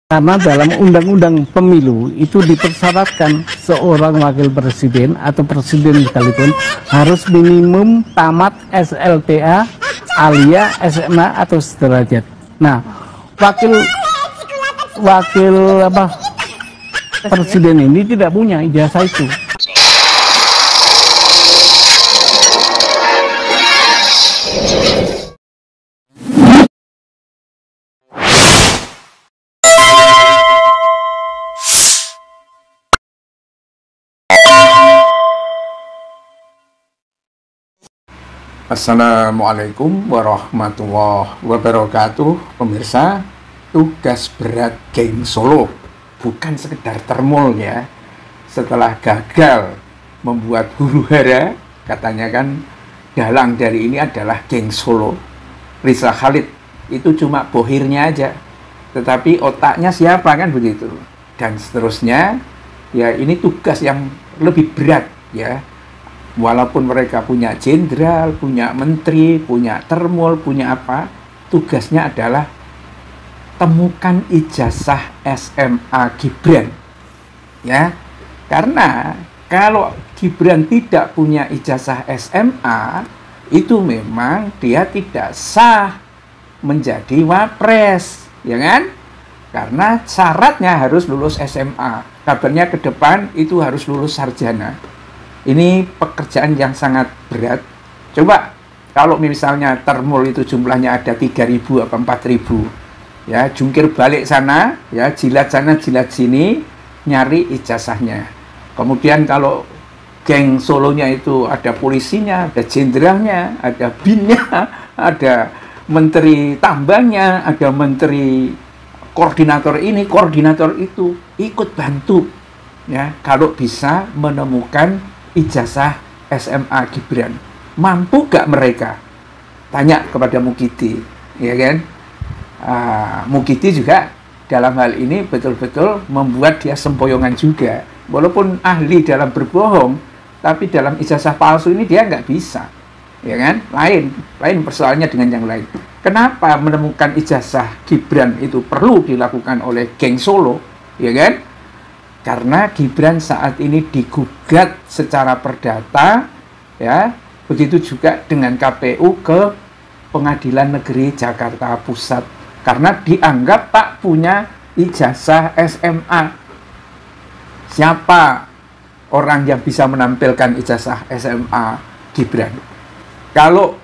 Karena dalam undang-undang pemilu itu dipersyaratkan seorang wakil presiden atau presiden sekalipun harus minimum tamat SLTA alias SMA atau sederajat. Nah, wakil presiden ini tidak punya ijazah itu. Assalamualaikum warahmatullahi wabarakatuh. Pemirsa, tugas berat geng Solo bukan sekedar termol ya. Setelah gagal membuat huru-hara, katanya kan dalang dari ini adalah geng Solo, Riza Khalid. Itu cuma bohirnya aja, tetapi otaknya siapa kan begitu. Dan seterusnya, ya ini tugas yang lebih berat ya. Walaupun mereka punya jenderal, punya menteri, punya termol, punya apa, tugasnya adalah temukan ijazah SMA Gibran. Ya, karena kalau Gibran tidak punya ijazah SMA, itu memang dia tidak sah menjadi wapres, ya kan? Karena syaratnya harus lulus SMA. Kabarnya ke depan itu harus lulus sarjana. Ini pekerjaan yang sangat berat. Coba kalau misalnya termol itu jumlahnya ada 3.000 atau 4.000, ya jungkir balik sana, ya jilat sana jilat sini, nyari ijazahnya. Kemudian kalau geng Solonya itu ada polisinya, ada jenderalnya, ada binnya, ada menteri tambangnya, ada menteri koordinator ini, koordinator itu, ikut bantu. Ya, kalau bisa menemukan ijazah SMA Gibran. Mampu gak mereka? Tanya kepada Mukidi, ya kan? Mukidi juga dalam hal ini betul-betul membuat dia sempoyongan juga. Walaupun ahli dalam berbohong, tapi dalam ijazah palsu ini dia nggak bisa, ya kan? Lain persoalannya dengan yang lain. Kenapa menemukan ijazah Gibran itu perlu dilakukan oleh geng Solo, ya kan? Karena Gibran saat ini digugat secara perdata, ya, begitu juga dengan KPU ke Pengadilan Negeri Jakarta Pusat, karena dianggap tak punya ijazah SMA. Siapa orang yang bisa menampilkan ijazah SMA Gibran? Kalau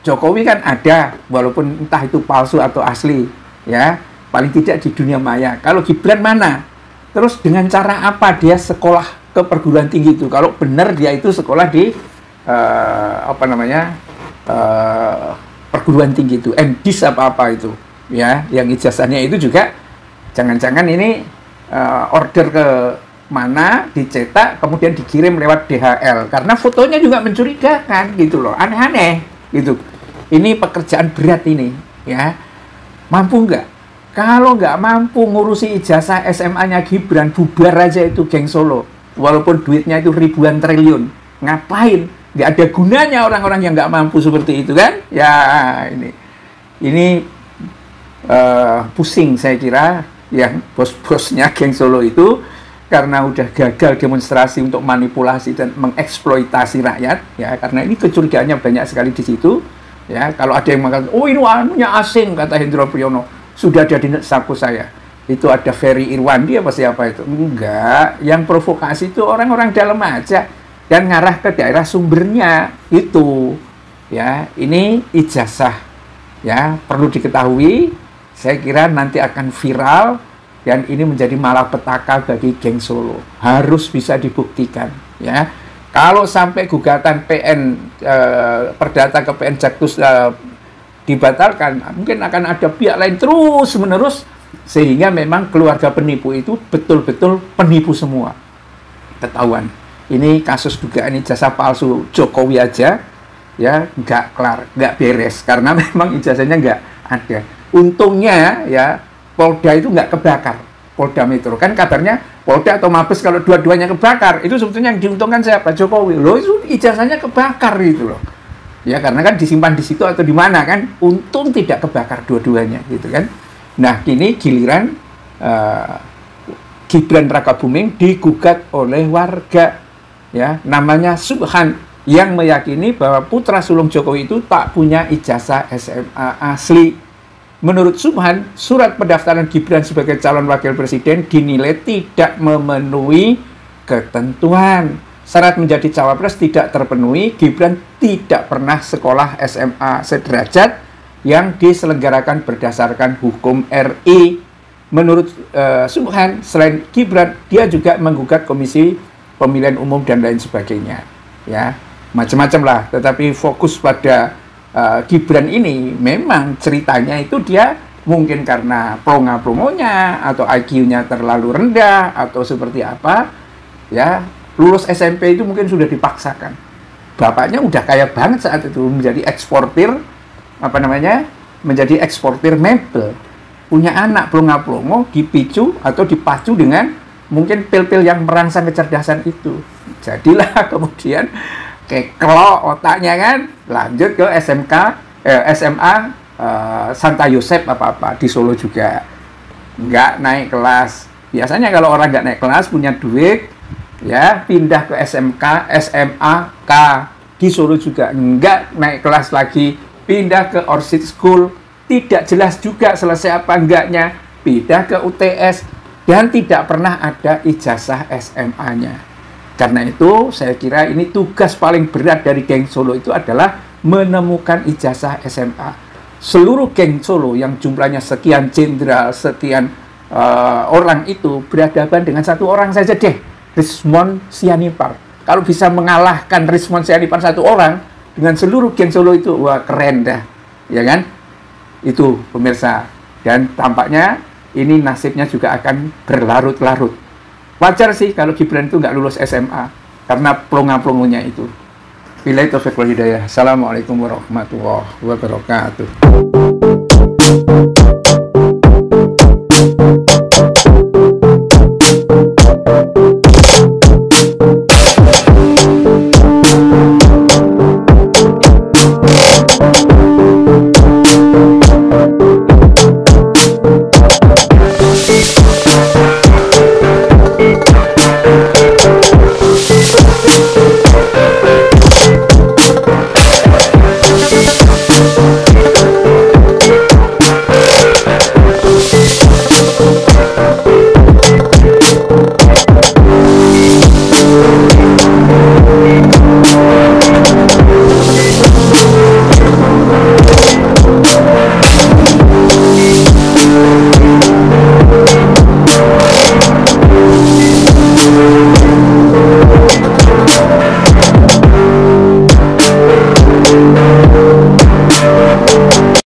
Jokowi kan ada, walaupun entah itu palsu atau asli, ya, paling tidak di dunia maya. Kalau Gibran mana? Terus dengan cara apa dia sekolah ke perguruan tinggi itu? Kalau benar dia itu sekolah di perguruan tinggi itu, MDis apa itu, ya, yang ijazahnya itu juga jangan-jangan ini order ke mana dicetak kemudian dikirim lewat DHL, karena fotonya juga mencurigakan gitu loh, aneh-aneh gitu. Ini pekerjaan berat ini, ya. Mampu nggak? Kalau nggak mampu ngurusi ijazah SMA-nya Gibran, bubar aja itu geng Solo. Walaupun duitnya itu ribuan triliun. Ngapain? Nggak ada gunanya orang-orang yang nggak mampu seperti itu kan? Ya, ini pusing saya kira yang bos-bosnya geng Solo itu, karena udah gagal demonstrasi untuk manipulasi dan mengeksploitasi rakyat. Ya, karena ini kecurigaannya banyak sekali di situ. Ya, kalau ada yang mengatakan, oh ini anunya asing, kata Hendro Priyono. Sudah ada di saku saya. Itu ada Ferry Irwandi apa siapa itu? Enggak, yang provokasi itu orang-orang dalam aja dan ngarah ke daerah sumbernya itu. Ya, ini ijazah ya, perlu diketahui. Saya kira nanti akan viral dan ini menjadi malapetaka bagi geng Solo. Harus bisa dibuktikan, ya. Kalau sampai gugatan PN perdata ke PN Jaktus dibatalkan, mungkin akan ada pihak lain terus-menerus, sehingga memang keluarga penipu itu betul-betul penipu semua. Ketahuan. Ini kasus dugaan ijazah palsu Jokowi aja, ya, nggak kelar, nggak beres, karena memang ijazahnya nggak ada. Untungnya, ya, Polda itu nggak kebakar. Polda Metro, kan kabarnya Polda atau Mabes kalau dua-duanya kebakar, itu sebetulnya yang diuntungkan siapa? Jokowi. Loh, itu ijazahnya kebakar gitu loh. Ya, karena kan disimpan di situ atau di mana kan, untung tidak kebakar dua-duanya gitu kan. Nah, kini giliran Gibran Rakabuming digugat oleh warga, ya, namanya Subhan, yang meyakini bahwa putra sulung Jokowi itu tak punya ijazah SMA asli. Menurut Subhan, surat pendaftaran Gibran sebagai calon wakil presiden dinilai tidak memenuhi ketentuan. Syarat menjadi cawapres tidak terpenuhi. Gibran tidak pernah sekolah SMA sederajat yang diselenggarakan berdasarkan hukum RI. Menurut Subhan, selain Gibran, dia juga menggugat Komisi Pemilihan Umum dan lain sebagainya, ya, macam-macam lah. Tetapi fokus pada Gibran ini, memang ceritanya itu dia mungkin karena plonga-plongonya atau IQ-nya terlalu rendah atau seperti apa, ya, lulus SMP itu mungkin sudah dipaksakan. Bapaknya udah kaya banget saat itu, menjadi eksportir, menjadi eksportir mebel. Punya anak plonga-plongo, dipicu atau dipacu dengan mungkin pil-pil yang merangsang kecerdasan itu. Jadilah kemudian kekelok otaknya kan, lanjut ke SMA Santa Yosep apa-apa di Solo juga. Nggak naik kelas. Biasanya kalau orang nggak naik kelas, punya duit, ya, pindah ke SMK, SMA K di Solo juga. Nggak naik kelas lagi, pindah ke Orchid School. Tidak jelas juga selesai apa enggaknya, pindah ke UTS, dan tidak pernah ada ijazah SMA-nya. Karena itu, saya kira ini tugas paling berat dari geng Solo itu adalah menemukan ijazah SMA. Seluruh geng Solo yang jumlahnya sekian jenderal, sekian orang itu berhadapan dengan satu orang saja deh, Rismond Sianipar. Kalau bisa mengalahkan Rismond Sianipar satu orang dengan seluruh geng Solo itu, wah keren dah, ya kan? Itu pemirsa, dan tampaknya ini nasibnya juga akan berlarut-larut. Wajar sih kalau Gibran itu nggak lulus SMA karena plonga-plongonya itu. Billahi taufiq wal hidayah. Assalamualaikum warahmatullahi wabarakatuh.